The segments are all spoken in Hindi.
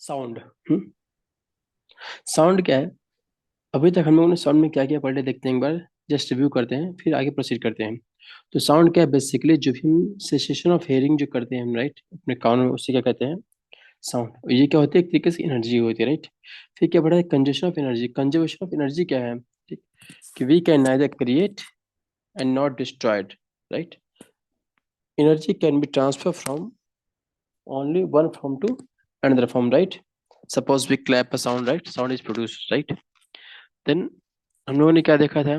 साउंड। साउंड क्या है? अभी तक हम लोगों ने साउंड में क्या क्या पढ़े देखते हैं एक बार। जस्ट रिव्यू करते हैं फिर आगे प्रोसीड करते हैं। तो साउंड क्या है? बेसिकली जो भी हम सेसेशन ऑफ हेयरिंग जो करते हैं हम, राइट, अपने कान में, उसे क्या कहते हैं? साउंड। ये क्या होती है? एक तरीके से एनर्जी होती है, राइट। फिर क्या बढ़ा है? Consumption of energy. Conservation of energy क्या है? ठीक, कि we can neither create and not destroyed, right. Energy can be transfer from only one form to another form, right? Suppose we clap a sound, right? Sound is produced, right? Then हम लोगों ने क्या देखा था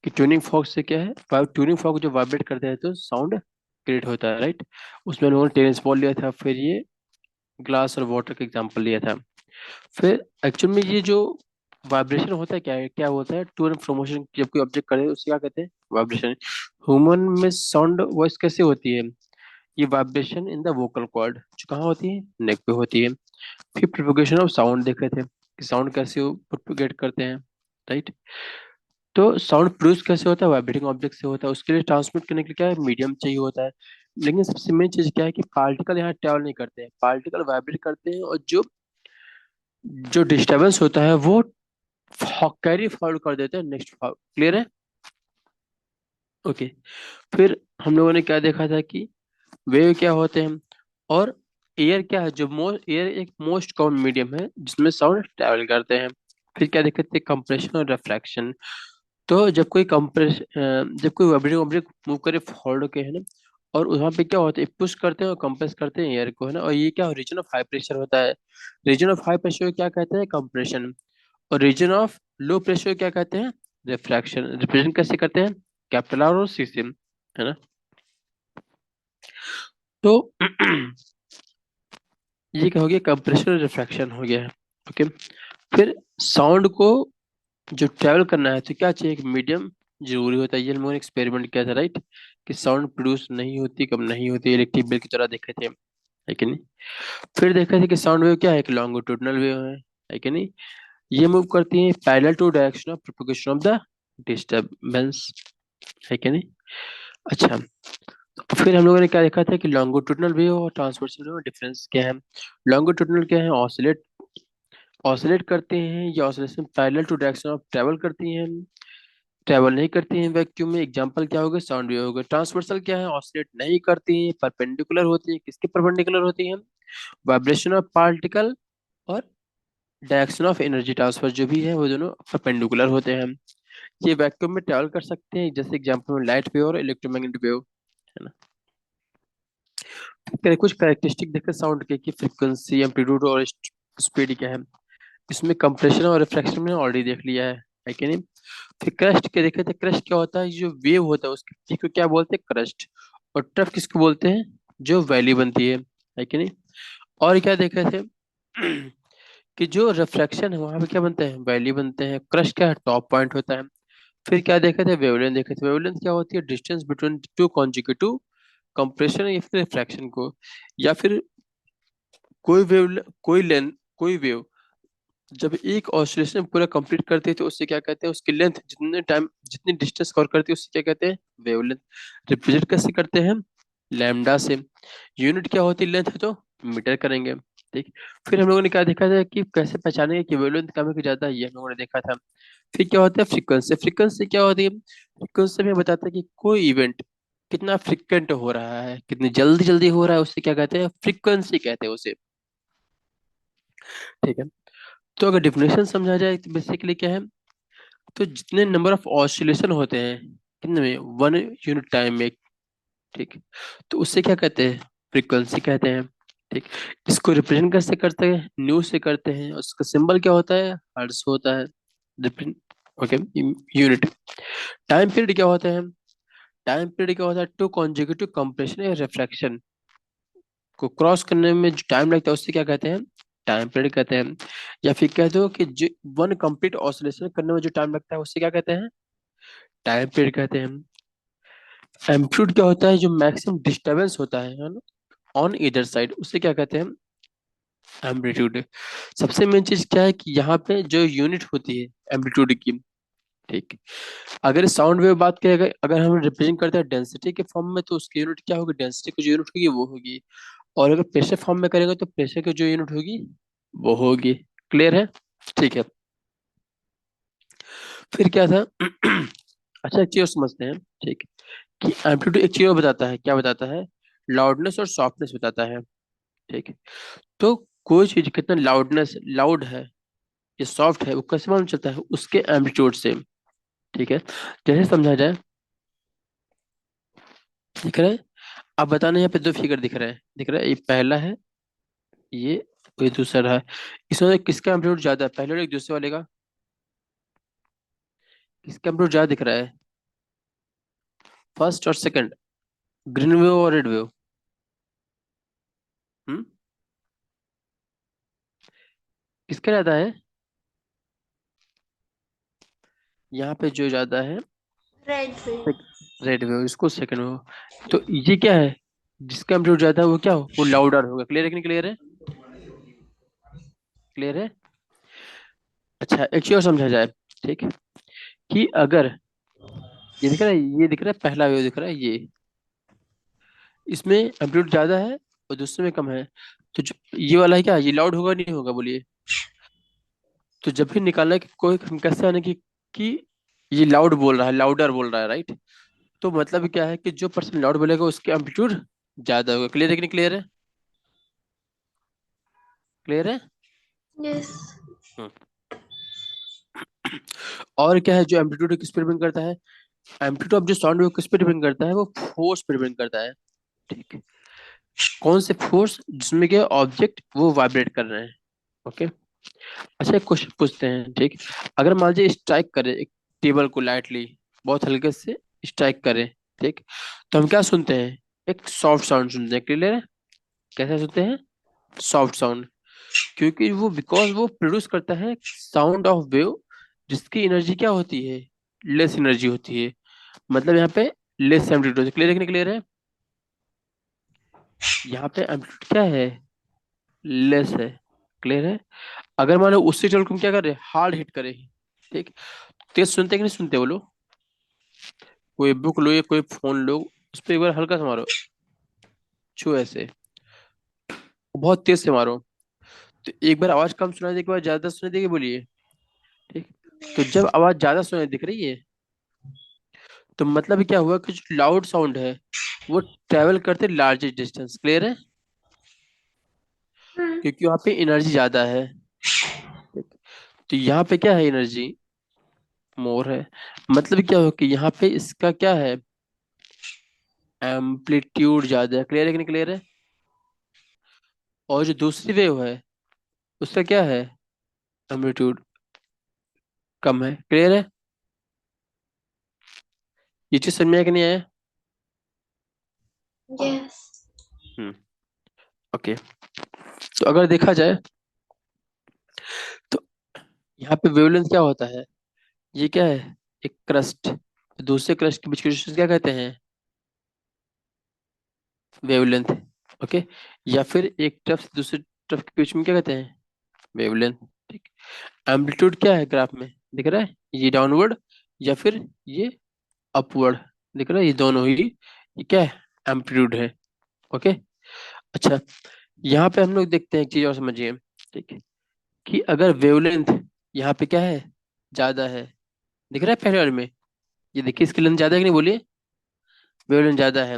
कि ट्यूनिंग फॉक से क्या है, ट्यूनिंग फॉक जो वाइब्रेट करते हैं तो साउंड क्रिएट होता है, राइट। उसमें हम लोगों ने टेनिस बॉल लिया था, फिर ये ग्लास और वाटर का एग्जांपल लिया था। फिर एक्चुअल में ये जो वाइब्रेशन होता है क्या होता है? To and fro motion. जब कोई ऑब्जेक्ट करे तो उसे क्या कहते हैं? वाइब्रेशन। ह्यूमन में साउंड वॉइस कैसे होती है? ये vibration in the vocal cord जो कहाँ होती है? नेक पे होती है। फिर प्रोपगेशन ऑफ साउंड देख रहे थे कि साउंड कैसे प्रोपगेट करते हैं, राइट। तो साउंड प्रोड्यूस कैसे होता है? वाइब्रेटिंग ऑब्जेक्ट से होता है। उसके लिए ट्रांसमिट करने के लिए क्या है? मीडियम चाहिए होता है। लेकिन सबसे मेन चीज क्या है कि पार्टिकल यहाँ ट्रैवल नहीं करते हैं, पार्टिकल वाइब्रेट करते हैं, और जो जो डिस्टरबेंस होता है वो कैरी फॉरवर्ड कर देते हैं नेक्स्ट। क्लियर है? ओके। फिर हम लोगों ने क्या देखा था कि वेव क्या होते हैं, और एयर क्या है? जो मोस्ट एयर एक मोस्ट कॉमन मीडियम है जिसमें साउंड ट्रैवल करते हैं। फिर क्या दिक्कत है? कंप्रेशन और रिफ्रैक्शन। तो जब कोई वाइब्रेटिंग ऑब्जेक्ट मूव करे फॉरवर्ड के, है ना, और वहाँ पे क्या होता है? पुश करते हैं और कंप्रेस करते हैं एयर को, है ना, और ये क्या रीजन ऑफ हाई प्रेशर होता है। रीजन ऑफ हाई प्रेशर को क्या कहते हैं? कंप्रेशन। और रीजन ऑफ लो प्रेशर को क्या कहते हैं? रिफ्रैक्शन। रिप्रेजेंट कैसे करते हैं? कैपिटल आर और सी से, है ना। तो ये क्या हो गया? कंप्रेशन और रिफ्रैक्शन हो गया है। ओके। फिर साउंड को जो ट्रैवल करना है तो क्या चाहिए? एक मीडियम जरूरी होता है। ये हम लोगों ने एक्सपेरिमेंट किया था, राइट, कि साउंड प्रोड्यूस नहीं होती, कब नहीं होती, इलेक्ट्रिक बेल की तरह देखे थे, है कि नहीं। फिर देखा था कि साउंड वेव क्या है? एक लॉन्गिट्यूडनल वेव है कि नहीं। ये मूव करती है parallel to direction of propagation of the disturbance, है कि नहीं। अच्छा, तो फिर हम लोगों ने क्या देखा था कि लॉन्गिट्यूडनल वेव और ट्रांसवर्सल वेव में डिफरेंस क्या है? लॉन्गिट्यूडनल क्या है? ऑसिलेट ऑसिलेट करते हैं, या oscillation parallel to direction of travel करती हैं, ट्रैवल नहीं करती हैं वैक्यूम में। एग्जांपल क्या होगा? साउंड वेव होगा। ट्रांसवर्सल क्या है? ऑसिलेट नहीं करती हैं, परपेंडिकुलर होती है। किसके परपेंडिकुलर होती है? वाइब्रेशन ऑफ पार्टिकल और डायरेक्शन ऑफ एनर्जी ट्रांसफर जो भी है वो दोनों परपेंडिकुलर होते हैं। ये वैक्यूम में ट्रैवल कर सकते हैं, जैसे एग्जांपल में लाइट वेव और इलेक्ट्रोमैग्नेटिक वेव, है ना। कुछ कैरेक्टरिस्टिक देखते साउंड के कि फ्रीक्वेंसी, एम्पलीट्यूड और स्पीड क्या है। इसमें कंप्रेशन और रिफ्रैक्शन में ऑलरेडी देख लिया है कि नहीं। फिर क्रस्ट के देखे थे। क्रस्ट क्या होता है? जो वेव होता है उसके पीक को क्या बोलते हैं? क्रस्ट। और ट्रफ किसको बोलते हैं? जो वैली बनती है कि नहीं। और क्या देखे थे? कि जो रिफ्रैक्शन है वहां पे क्या बनते हैं? वैली बनते हैं। क्रस्ट क्या है? टॉप पॉइंट होता है। फिर क्या देखे थे? वेवलेंथ देखे थे। वेवलेंथ क्या होती है? Distance between two consecutive compression या फिर रिफ्रैक्शन को, या फिर कोई लेंथ, कोई वेव जब एक ऑसिलेशन पूरा कंप्लीट करती है तो उससे क्या कहते हैं? उसकी लेंथ जितने टाइम जितनी डिस्टेंस कवर करती है उससे क्या कहते हैं? वेवलेंथ। रिप्रेजेंट कैसे करते हैं? लैम्डा से। यूनिट क्या होती है? लेंथ है तो मीटर करेंगे, ठीक। फिर हम लोगों ने क्या देखा था कि कैसे पहचानेंगे कि वेवलेंथ कम है कि ज्यादा है, ये हम लोगों ने देखा था। फिर क्या होता है? फ्रीक्वेंसी। फ्रीक्वेंसी क्या होती है? फ्रीक्वेंसी में बताता है कि कोई इवेंट कितना फ्रिक्वेंट हो रहा है, कितनी जल्दी जल्दी हो रहा है, उससे क्या कहते हैं? फ्रीक्वेंसी कहते हैं उसे, ठीक है। तो अगर डिफिनेशन समझा जाए तो बेसिकली क्या है? तो जितने नंबर ऑफ ऑसिलेशन होते हैं, कितने में? वन यूनिट टाइम में, ठीक। तो उससे क्या कहते हैं? फ्रीक्वेंसी कहते हैं, ठीक। इसको रिप्रेजेंट कैसे करते हैं? न्यू से करते हैं। उसका सिंबल क्या होता है? हर्ट्ज होता है। Represent, okay. Unit. Time period क्या होता है? टाइम पीरियड क्या होता है? टू कॉन्जिक्यूटिव कंप्रेशन या रिफ्रैक्शन को क्रॉस करने में जो टाइम लगता है उससे क्या कहते हैं? टाइम पीरियड कहते हैं। या फिर कह दो कि जो वन कंप्लीट ऑसिलेशन करने में जो टाइम लगता है उससे क्या कहते हैं? टाइम पीरियड कहते हैं। एम्पलीट्यूड क्या होता है? जो मैक्सिमम डिस्टरबेंस होता है ना, ऑन ईदर साइड, उसे क्या कहते हैं? एम्पलीट्यूड। सबसे मेन चीज क्या है कि यहाँ पे जो यूनिट होती है एम्पलीट्यूड की, ठीक। अगर साउंड वेव बात करें, अगर हम रिप्रेजेंट करते हैं डेंसिटी के फॉर्म में तो उसकी यूनिट क्या होगी? डेंसिटी की जो यूनिट होगी वो होगी। और अगर प्रेशर फॉर्म में करेंगे तो प्रेशर की जो यूनिट होगी वो होगी। क्लियर है? ठीक है। फिर क्या था? अच्छा, एक चीज और समझते हैं। ठीक। कि एम्पलीट्यूड एक चीज और बताता है, क्या बताता है? लाउडनेस और सॉफ्टनेस बताता है। ठीक है। तो कोई चीज कितना लाउडनेस लाउड है या सॉफ्ट है, वो कैसे मालूम चलता है? उसके एम्पलीट्यूड से। ठीक है। जैसे समझा जाए, दिख रहा है? अब बताना, यहाँ पे दो फिगर दिख रहे हैं, दिख रहा है? ये पहला है, ये ये दूसरा है। इसमें किसका एम्पलीट्यूड ज्यादा है, पहले वाले कि दूसरे वाले का? किसका एम्पलीट्यूड ज्यादा दिख रहा है? फर्स्ट और सेकंड? ग्रीन वेव और रेड वेव? हम्म। किसका ज्यादा है? यहाँ पे जो ज्यादा है, रेड वेव। रेड वेव, इसको सेकंड वेव। तो ये क्या है? जिसका एम्पलीट्यूड ज्यादा है वो क्या हो, वो लाउडर होगा। क्लियर है कि नहीं? क्लियर है? क्लियर है? अच्छा, एक चीज और समझा जाए। ठीक है। कि अगर ये दिख रहा है, ये दिख रहा है, पहला वेव दिख रहा है, इसमें एम्पलीट्यूड ज्यादा है और दूसरे में कम है। तो जो ये वाला है, क्या ये लाउड होगा नहीं होगा, बोलिए? तो जब भी निकालना है कि कोई, हम कैसे आने कि ये लाउड बोल रहा है, लाउडर बोल रहा है, राइट? तो मतलब क्या है कि जो पर्सन लाउड बोलेगा उसके एम्पलीट्यूड ज्यादा होगा। क्लियर है कि नहीं? क्लियर है? क्लियर है? यस। हम्म। और क्या है जो एम्पलीट्यूड किस पर डिपेंड करता है? एम्पलीट्यूड ऑफ जो साउंड, वो किस पे डिपेंड करता है? वो फोर्स पे डिपेंड करता है। ठीक है। कौन से फोर्स? जिसमें के ऑब्जेक्ट वो वाइब्रेट कर रहे हैं। ओके। अच्छा, एक क्वेश्चन पूछते हैं। ठीक। अगर मान लीजिए स्ट्राइक करें एक टेबल को लाइटली, बहुत हल्के से स्ट्राइक करें, ठीक, तो हम क्या सुनते हैं? एक सॉफ्ट साउंड सुनते हैं। क्लियर है? कैसे सुनते हैं? Soft sound. क्योंकि वो, बिकॉज वो प्रोड्यूस करता है साउंड ऑफ वेव, जिसकी एनर्जी क्या होती है? लेस एनर्जी होती है। मतलब यहाँ पे लेस एम्पलीट्यूड होती है। क्लियर है कि नहीं? क्लियर है? यहाँ पे एम्पलीट्यूड क्या है? लेस है। क्लियर है? अगर मान लो उसी टेबल को हम क्या कर रहे हैं, हार्ड हिट करें, ठीक, तेज सुनते कि नहीं सुनते बोलो? कोई बुक लो या कोई फोन लो, उस पर एक बार हल्का से मारो, छू ऐसे, बहुत तेज से मारो, तो एक बार आवाज कम सुनाई दे, एक बार ज्यादा सुनाई देगी, बोलिए? ठीक। तो जब आवाज ज्यादा सुनाई दिख रही है, तो मतलब क्या हुआ कि जो लाउड साउंड है वो ट्रेवल करते लार्जेस्ट डिस्टेंस। क्लियर है? हम्म। क्योंकि वहां पे एनर्जी ज्यादा है। ठीक। तो यहाँ पे क्या है? एनर्जी मोर है। मतलब क्या हो कि यहाँ पे इसका क्या है? एम्पलीट्यूड ज्यादा है। क्लियर है कि नहीं? क्लियर है? और जो दूसरी वेव है, उसका क्या है? एम्पलीट्यूड कम है। क्लियर है? ये चीज समझ में आया कि नहीं आया? यस। हम्म। ओके। तो अगर देखा जाए, तो यहाँ पे वेवलेंथ क्या होता है? ये क्या है? एक क्रस्ट, दूसरे क्रस्ट के बीच की डिस्टेंस क्या कहते हैं? वेवलेंथ। ओके। या फिर एक तरफ से दूसरे तरफ के बीच में क्या कहते हैं? वेवलेंथ। ठीक। एम्पलीट्यूड क्या है ग्राफ में, दिख रहा है? ये डाउनवर्ड या फिर ये अपवर्ड, दिख रहा है? ये दोनों ही, ये क्या है? एम्पलीट्यूड है। ओके। अच्छा, यहाँ पे हम लोग देखते हैं एक चीज और समझिए। ठीक है। कि अगर वेवलेंथ यहाँ पे क्या है? ज्यादा है, दिख रहा है पहले वाले में? ये देखिए, इसकी लेंथ ज्यादा है कि नहीं, बोलिए? वेवलेंथ ज्यादा है।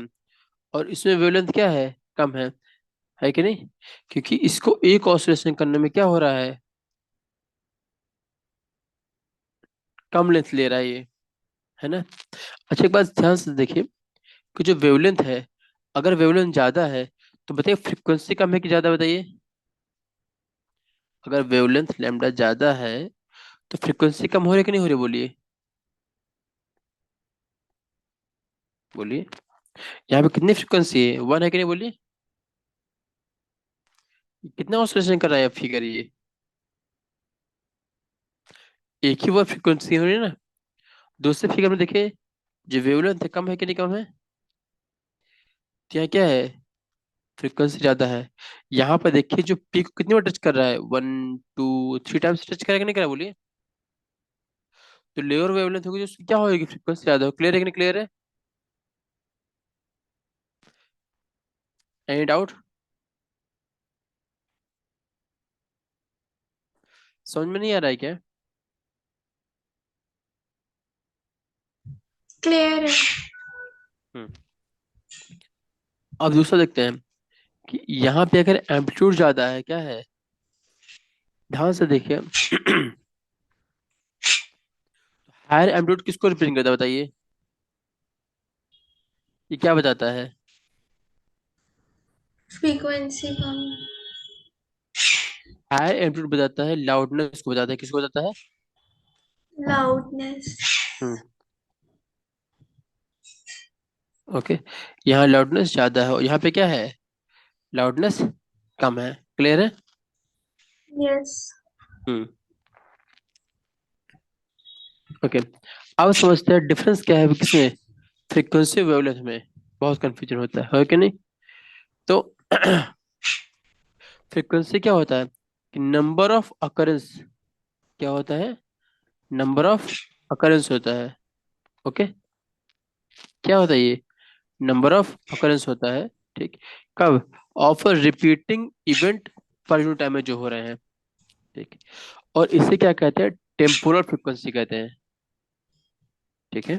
और इसमें वेवलेंथ क्या है? कम है कि नहीं? क्योंकि इसको एक ऑसिलेशन करने में क्या हो रहा है? कम लेंथ ले रहा है ये, है ना? अच्छा, एक बात ध्यान से देखिए कि जो वेवलेंथ है, अगर वेवलेंथ ज्यादा है, तो बताइए फ्रीक्वेंसी कम है कि ज्यादा, बताइए? अगर वेवलेंथ लैम्डा ज्यादा है, तो फ्रीक्वेंसी कम हो रही है कि नहीं हो रही, बोलिए? बोलिए। यहाँ पे कितनी फ्रीक्वेंसी है, वन है कि नहीं, बोलिए? कितना ऑसिलेशन कर रहा है, अब फिगर ये एक ही वो फ्रीक्वेंसी हो रही है ना? दूसरे फिगर में देखिए, जो वेवलेंथ है कम है कि नहीं, कम है? तो यहाँ क्या है? फ्रीक्वेंसी ज्यादा है। यहाँ पर देखिए, जो पीक को कितनी बार टच कर रहा है, 1 2 3 टाइम्स टच करेगा नहीं करा, बोलिए? तो लोअर वेवलेंथ होगी, जो उसकी क्या होगी, फ्रीक्वेंसी ज्यादा हो। क्लियर है कि नहीं? क्लियर है? Any doubt? समझ में नहीं आ रहा है क्या? क्लियर है। हम्म। अब दूसरा देखते हैं कि यहाँ पे अगर एम्पलीट्यूड ज्यादा है, क्या है, ध्यान से देखिए। हायर एम्पलीट्यूड किसको रिप्रेजेंट करता है बताइए? ये क्या बताता है? फ्रीक्वेंसी कम। हायर एम्पलीट्यूड बताता है लाउडनेस को, बताता है किसको बताता है? लाउडनेस। हम्म। ओके। यहाँ लाउडनेस ज्यादा है और यहाँ पे क्या है, लाउडनेस कम है। क्लियर है? यस। हम्म। ओके। अब समझते हैं डिफरेंस क्या है किसमें, फ्रीक्वेंसी वेवलेंथ में। बहुत कंफ्यूजन होता है कि नहीं? तो फ्रीक्वेंसी क्या होता है कि नंबर ऑफ अकरेंस, क्या होता है, नंबर ऑफ अकरेंस होता है। ओके। क्या होता है ये, नंबर ऑफ अकरेंस होता है। ठीक। कब, of repeating event per unit time में जो हो रहे हैं। ठीक। और इसे क्या कहते हैं, टेम्पोरल फ्रीक्वेंसी कहते हैं। ठीक है।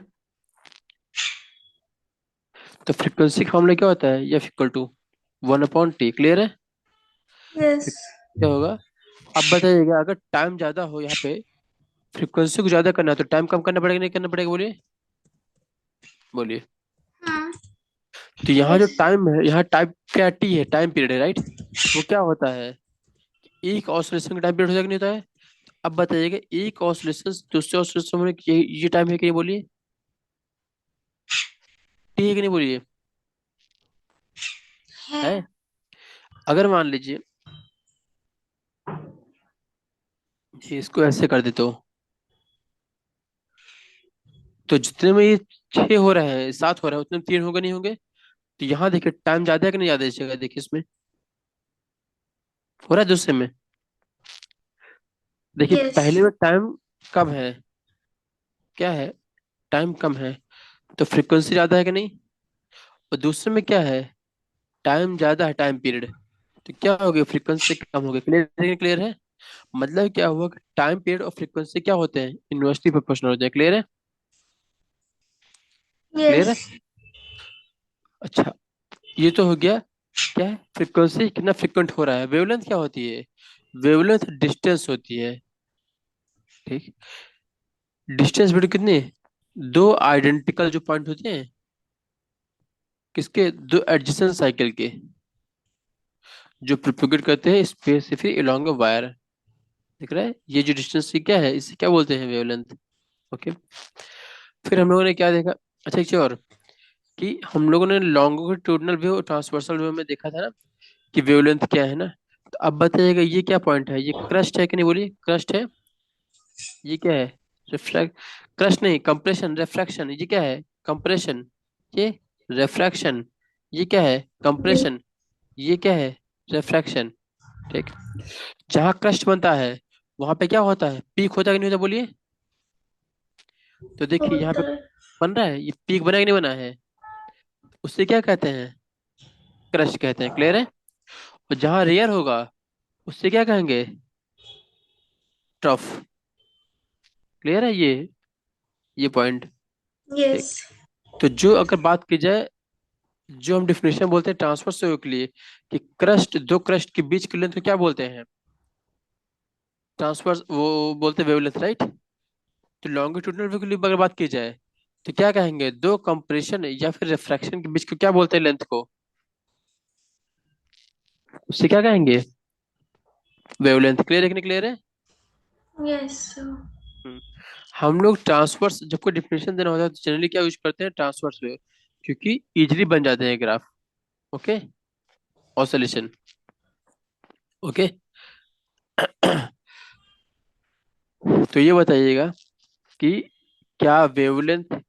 तो फ्रीक्वेंसी का फॉर्मूला क्या होता है, F equal to 1/t। Clear है? यस। फिर क्या होगा, अब बताइएगा अगर टाइम ज्यादा हो यहाँ पे, फ्रीक्वेंसी को ज्यादा करना है तो टाइम कम करना पड़ेगा नहीं करना पड़ेगा, बोलिए बोलिए। हाँ। तो यहाँ जो यस। टाइम है, यहाँ टाइम क्या, टी है, टाइम पीरियड है राइट। वो क्या होता है, एक ऑसिलेशन का टाइम पीरियड होता है कि नहीं होता है? अब बताइएगा एक ऑसिलेशन दूसरे ऑसिलेशन में ये टाइम है कि नहीं, बोलिए, टी है कि नहीं, बोलिए। है। है। अगर मान लीजिए ये इसको ऐसे कर दे तो जितने में ये 6 हो रहे हैं 7 हो रहे हैं उतने में 3 होंगे नहीं होंगे? तो यहाँ देखिए टाइम ज्यादा है कि नहीं ज्यादा है इस जगह, देखिए इसमें हो रहा है दूसरे में। देखिए यस। पहले में टाइम कम है, क्या है, टाइम कम है, तो फ्रीक्वेंसी ज्यादा है कि नहीं? और दूसरे में क्या है, टाइम ज्यादा है, टाइम पीरियड, तो क्या हो गया, फ्रीक्वेंसी कम हो गई। क्लियर, क्लियर है? मतलब क्या हुआ कि टाइम पीरियड और फ्रीक्वेंसी क्या होते हैं, इन्वर्सली प्रोपोर्शनल होते हैं। क्लियर है? Clear yes. है? अच्छा, ये तो हो गया, क्या है, फ्रीक्वेंसी कितना फ्रिक्वेंट हो रहा है। वेवलेंथ क्या होती है, वेवलेंथ डिस्टेंस होती है। ठीक। डिस्टेंस बिटवीन कितने, दो आइडेंटिकल जो पॉइंट होते हैं, किसके, दो एडजेसेंट साइकिल के, जो प्रोपेगेट करते हैं स्पेसिफिक अलोंग अ वायर। दिख रहा है, ये जो डिस्टेंस क्या है इसे क्या बोलते हैं, वेवलेंथ। ओके। फिर हम लोगों ने क्या देखा, अच्छा एक चीज और, कि हम लोगों ने लॉन्गिट्यूडिनल वेव और ट्रांसवर्सल वेव में देखा था ना कि वेवलेंथ क्या है ना। तो अब बताइएगा ये क्या पॉइंट है, ये क्रस्ट है कि नहीं, बोलिए क्रस्ट है। ये क्या है, रिफ्लेक्ट, क्रस्ट नहीं, कंप्रेशन रिफ्रैक्शन, ये क्या है, कंप्रेशन, ये रिफ्रैक्शन, ये क्या है, कंप्रेशन, ये क्या है, रिफ्रैक्शन। ठीक। जहाँ क्रस्ट बनता है वहां पे क्या होता है, पीक होता है कि नहीं होता, बोलिए। तो देखिए यहाँ पे होता है। बन रहा है, ये पीक बना कि नहीं बना है, उससे क्या कहते हैं, क्रस्ट कहते हैं। क्लियर है? और जहाँ रेयर होगा उससे क्या कहेंगे, ट्रफ। क्लियर है ये पॉइंट। यस। ठीक। तो जो अगर बात की जाए, जो हम डिफिनेशन बोलते हैं ट्रांसफर सहयोग के लिए, कि क्रस्ट, दो क्रस्ट के बीच की लेंथ को क्या बोलते हैं, ट्रांसफर, वो बोलते हैं वेवलेंथ राइट। तो लॉन्गिट्यूडिनल वेव के लिए अगर बात की जाए तो क्या कहेंगे, दो कंप्रेशन या फिर रिफ्रैक्शन के बीच को क्या बोलते हैं, लेंथ को, उससे क्या कहेंगे, वेवलेंथ। क्लियर है कि नहीं, क्लियर है? यस। हम्म। हम लोग ट्रांसवर्स जब कोई डिफिनेशन देना होता है तो जनरली क्या यूज करते हैं, ट्रांसवर्स वेव, क्योंकि इजीली बन जाते हैं ग्राफ। Okay, oscillation. ओके। तो ये बताइएगा कि क्या वेवलेंथ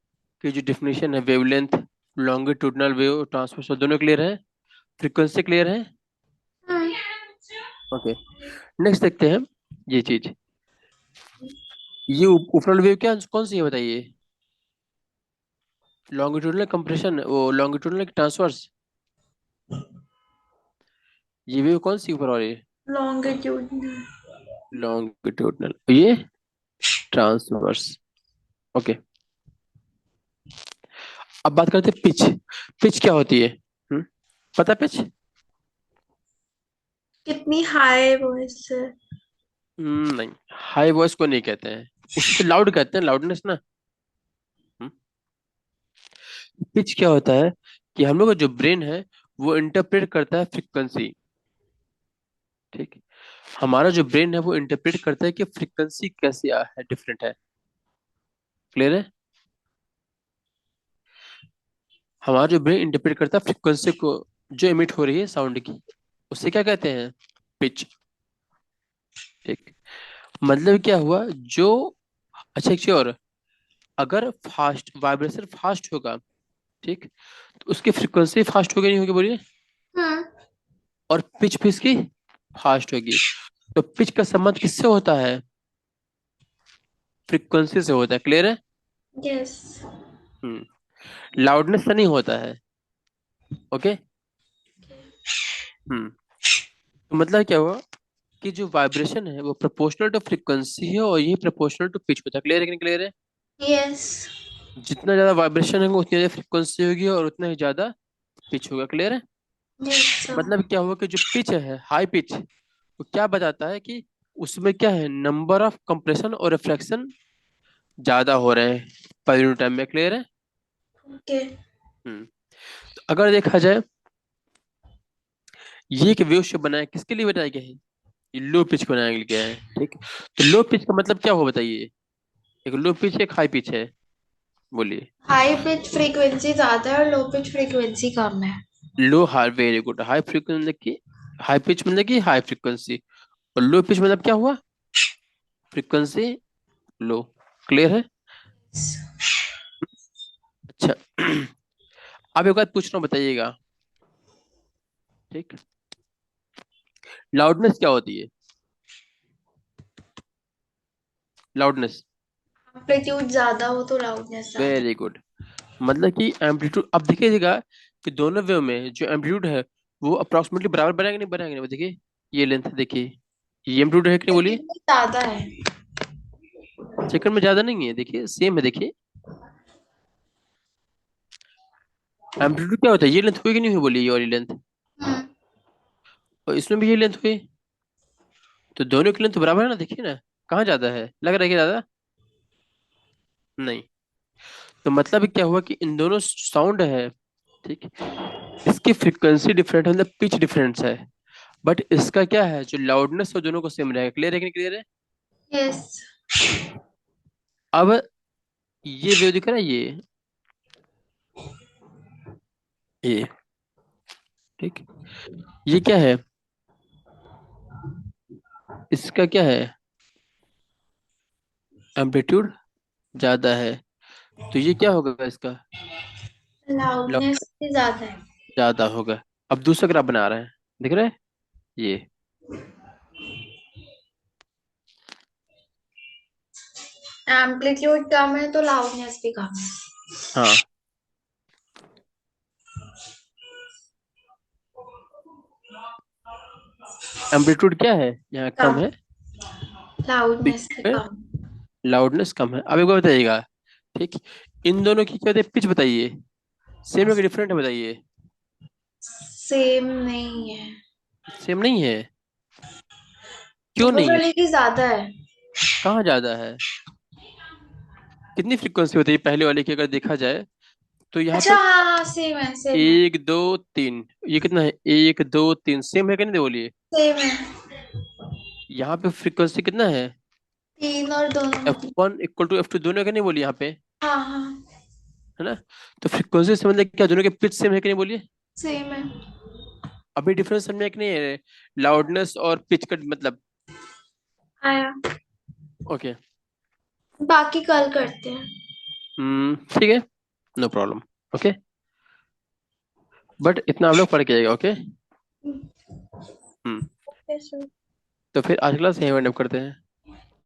की जो डिफिनेशन है, वेवलेंथ, लॉन्गिट्यूडिनल वेव, ट्रांसवर्स, दोनों क्लियर है, फ्रीक्वेंसी क्लियर है? हाँ। ओके। नेक्स्ट देखते हैं ये चीज, ये ऊपरल वेव क्या कौन सी है बताइए, लॉन्गिट्यूडिनल कंप्रेशन, वो लॉन्गिट्यूडिनल ट्रांसवर्स, ये वेव कौन सी ऊपर वाली, लॉन्गिट्यूड। लॉन्गिट्यूडनल, ये ट्रांसवर्स। ओके। अब बात करते हैं पिच। पिच क्या होती है? पता पिच? कितनी हाई वॉइस है? नहीं, हाई वॉइस को नहीं कहते हैं, उसे तो लाउड कहते हैं, लाउडनेस ना। पिच क्या होता है कि हम लोग का जो ब्रेन है वो इंटरप्रेट करता है फ्रीक्वेंसी। ठीक। हमारा जो ब्रेन है वो इंटरप्रेट करता है कि फ्रीक्वेंसी कैसी है, डिफरेंट है। क्लियर है? हमारा जो ब्रेन इंटरप्रेट करता है फ्रीक्वेंसी को, जो इमिट हो रही है साउंड की, उसे क्या कहते हैं? पिच। ठीक। मतलब क्या हुआ जो, अच्छा एक चीज और, अगर फास्ट वाइब्रेशन फास्ट होगा, ठीक, तो उसकी फ्रीक्वेंसी फास्ट होगी नहीं होगी, बोलिए? हम्म। और पिच भी इसकी फास्ट होगी। तो पिच का संबंध किससे होता है? फ्रीक्वेंसी से होता है। क्लियर है? यस। हम्म। लाउडनेस से नहीं होता है। ओके। तो मतलब क्या हुआ कि जो वाइब्रेशन है वो प्रोपोर्शनल टू फ्रीक्वेंसी है, और ये प्रोपोर्शनल टू पिच होता है। क्लियर है कि नहीं क्लियर है? यस। जितना ज्यादा वाइब्रेशन होगा उतनी ज्यादा फ्रीक्वेंसी होगी और उतना ही ज्यादा पिच होगा। क्लियर है? यस। मतलब क्या हुआ कि जो पिच है, हाई पिच, वो क्या बताता है कि उसमें क्या है, नंबर ऑफ कंप्रेशन और रिफ्लेक्शन ज्यादा हो रहे हैं पर यूनिट टाइम में। क्लियर है? ओके। हम्म। तो अगर देखा जाए, ये एक वेव शेप बनाया किसके लिए बनाया गया है? ये लो पिच को बनाया गया है। ठीक। तो लो पिच का मतलब क्या हो बताइए? एक लो पिच एक हाई पिच है, बोलिए? हाई पिच फ्रीक्वेंसी ज्यादा है और लो पिच फ्रीक्वेंसी कम है। Low high, very good. High frequency मतलब कि, हाई पिच मतलब कि हाई फ्रीक्वेंसी, और लो पिच मतलब क्या हुआ? फ्रीक्वेंसी लो। क्लियर है? अच्छा। अब एक बात पूछ रहा हूँ, बताइएगा। ठीक। लाउडनेस क्या होती है? लाउडनेस। एम्पलीट्यूड ज्यादा हो तो लाउडनेस ज्यादा। Very good. मतलब कि एम्पलीट्यूड, अब देखिएगा कि दोनों वेव में जो एम्पलीट्यूड है वो अप्रोक्सीमेटली बराबर बनेगा कि नहीं बनेगा, नहीं? देखिए, ये लेंथ देखिए, ये एम्पलीट्यूड है कि नहीं, बोलिए? लेकिन ये ज्यादा है। सेकंड में ज्यादा नहीं है, देखिए सेम है, देखिए। एम्पलीट्यूड क्या होता है? ये लेंथ हुई कि नहीं हुई, बोलिए? ये वाली लेंथ, हम्म। और इसमें भी ये लेंथ हुई। तो दोनों की लेंथ बराबर है ना, देखिए ना। कहाँ ज्यादा है, लग रहा है कि ज्यादा? नहीं। तो मतलब क्या हुआ कि इन दोनों साउंड है, ठीक, इसकी फ्रीक्वेंसी डिफरेंट है, मतलब पिच डिफरेंस है, बट इसका क्या है, जो लाउडनेस है वो दोनों को सेम रहेगा। क्लियर है कि नहीं क्लियर है? यस। अब ये वेव दिख रहा है, ये ठीक, ये क्या है, इसका क्या है, एम्पलीट्यूड ज्यादा है, तो ये क्या होगा इसका? लाउडनेस लाउड भी ज्यादा है। ज्यादा होगा। अब दूसरा ग्राफ बना रहे हैं, दिख रहा है ये? एम्पलीट्यूड कम है तो लाउडनेस भी कम है। हाँ। एम्पलीट्यूड क्या है यहाँ, कम कम। है, तो लाउडनेस भी ये कम। लाउडनेस कम है। अब एक बार बताइएगा, ठीक, इन दोनों की क्या होती है, पिच बताइए, सेम है कि डिफरेंट है, बताइए? सेम नहीं है। सेम नहीं है? क्यों वो नहीं है? वाले की ज्यादा है। कहाँ ज्यादा है? कितनी फ्रीक्वेंसी होती है पहले वाले की, अगर देखा जाए तो यहाँ अच्छा, पे हाँ हाँ, सेम है सेम है। एक दो तीन, ये कितना है, एक दो तीन, सेम है कि नहीं, बोलिए? सेम है। यहाँ पे फ्रीक्वेंसी कितना है? तीन और दोनों में एफ तीन। वन इक्वल टू F2, दोनों है कि नहीं, बोलिए? यहाँ पे हाँ हाँ। है ना? तो फ्रीक्वेंसी से मतलब क्या, दोनों के पिच सेम है कि नहीं, बोलिए? सेम है। अभी डिफरेंस समझे कि नहीं है, लाउडनेस और पिच का मतलब? आया। ओके। बाकी कल करते हैं। ठीक है, नो प्रॉब्लम। ओके। बट इतना आप लोग पढ़ के आएगा। ओके। हम्म। Okay sir. तो फिर आज क्लास यहीं वाइंड अप करते हैं।